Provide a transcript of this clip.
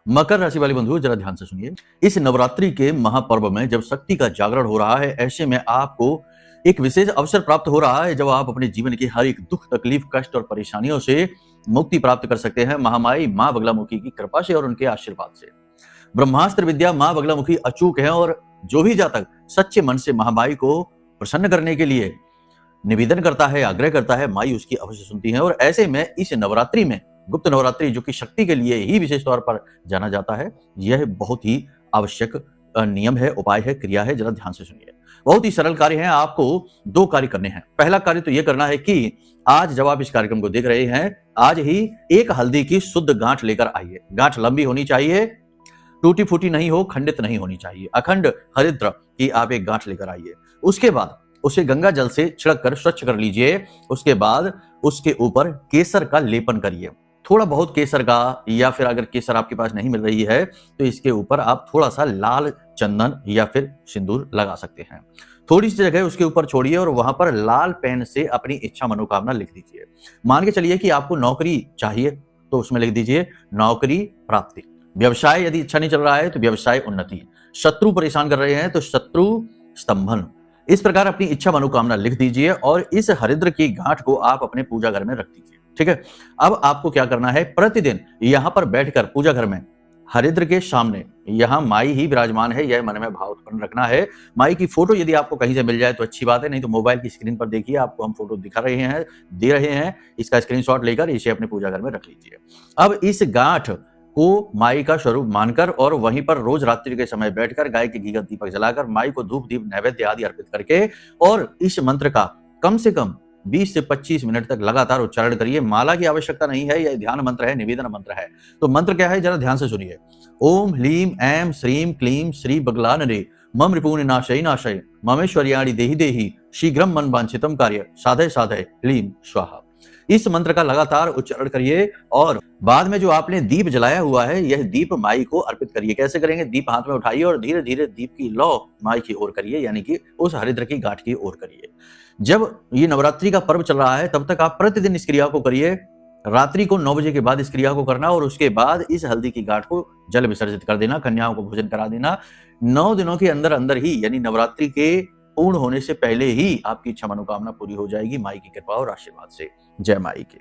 मकर राशि वाले बंधुओं जरा ध्यान से सुनिए। इस नवरात्रि के महापर्व में जब शक्ति का जागरण हो रहा है, ऐसे में आपको एक विशेष अवसर प्राप्त हो रहा है जब आप अपने जीवन की हर एक दुख, तकलीफ, कष्ट और परेशानियों से मुक्ति प्राप्त कर सकते हैं महामाई मां बगलामुखी की कृपा से और उनके आशीर्वाद से। ब्रह्मास्त्र विद्या मां बगलामुखी अचूक है और जो भी जातक सच्चे मन से महामाई को प्रसन्न करने के लिए निवेदन करता है, आग्रह करता है, माई उसकी अवश्य सुनती है। और ऐसे में इस नवरात्रि में, गुप्त नवरात्रि जो कि शक्ति के लिए ही विशेष तौर पर जाना जाता है, यह बहुत ही आवश्यक नियम है, उपाय है, क्रिया है। जरा ध्यान से सुनिए। बहुत ही सरल कार्य है। आपको 2 कार्य करने हैं। पहला कार्य तो यह करना है कि आज जब आप इस कार्यक्रम को देख रहे हैं, आज ही एक हल्दी की शुद्ध गांठ लेकर आइए। गांठ लंबी होनी चाहिए, टूटी फूटी नहीं हो, खंडित नहीं होनी चाहिए। अखंड हरिद्र की आप एक गांठ लेकर आइए। उसके बाद उसे गंगा जल से छिड़क कर स्वच्छ कर लीजिए। उसके बाद उसके ऊपर केसर का लेपन करिए। थोड़ा बहुत केसर का, या फिर अगर केसर आपके पास नहीं मिल रही है तो इसके ऊपर आप थोड़ा सा लाल चंदन या फिर सिंदूर लगा सकते हैं। थोड़ी सी जगह उसके ऊपर छोड़िए और वहां पर लाल पेन से अपनी इच्छा मनोकामना लिख दीजिए। मान के चलिए कि आपको नौकरी चाहिए तो उसमें लिख दीजिए नौकरी प्राप्ति। व्यवसाय यदि अच्छा नहीं चल रहा है तो व्यवसाय उन्नति। शत्रु परेशान कर रहे हैं तो शत्रु स्तंभन। इस प्रकार अपनी इच्छा मनोकामना लिख दीजिए और इस हरिद्र की गांठ को आप अपने पूजा घर में रख दीजिए। ठीक है। अब आपको क्या करना है, प्रतिदिन यहां पर बैठकर पूजा घर में हरिद्र के सामने, यहां माई ही विराजमान है, यह मन में भाव उत्पन्न रखना है। माई की फोटो यदि आपको कहीं से मिल जाए तो अच्छी बात है, नहीं तो मोबाइल की स्क्रीन पर देखिए, आपको हम फोटो दिखा रहे हैं, दे रहे हैं। इसका स्क्रीनशॉट लेकर इसे अपने पूजा घर में रख लीजिए। अब इस गांठ को माई का स्वरूप मानकर और वहीं पर रोज रात्रि के समय बैठकर गाय के घी का दीपक जलाकर माई को धूप दीप नैवेद्य आदि अर्पित करके और इस मंत्र का कम से कम 20 से 25 मिनट तक लगातार उच्चारण करिए। माला की आवश्यकता नहीं है, यह ध्यान मंत्र है, निवेदन मंत्र है। तो मंत्र क्या है, जरा ध्यान से सुनिए। ओम ह्लीम ऐं श्रीम क्लीम श्री बगलानरे मम रिपुनि नाशय नाशय ममेश्वर्याणि देहि देहि शीघ्रम मन वांछितम कार्य साधय साधय ह्लीम स्वाहा। इस मंत्र का लगातार उच्चारण करिए और बाद में जो आपने दीप जलाया हुआ है, यह दीप माई को अर्पित करिए। कैसे करेंगे, दीप हाथ में उठाइए और धीरे धीरे दीप की लौ माई की ओर करिए, यानी कि उस हरिद्र की गांठ की ओर करिए। जब ये नवरात्रि का पर्व चल रहा है तब तक आप प्रतिदिन इस क्रिया को करिए। रात्रि को 9 बजे के बाद इस क्रिया को करना और उसके बाद इस हल्दी की गांठ को जल विसर्जित कर देना, कन्याओं को भोजन करा देना। 9 दिनों के अंदर अंदर ही, यानी नवरात्रि के पूर्ण होने से पहले ही आपकी इच्छा मनोकामना पूरी हो जाएगी माई की कृपा और आशीर्वाद से। जय माई की।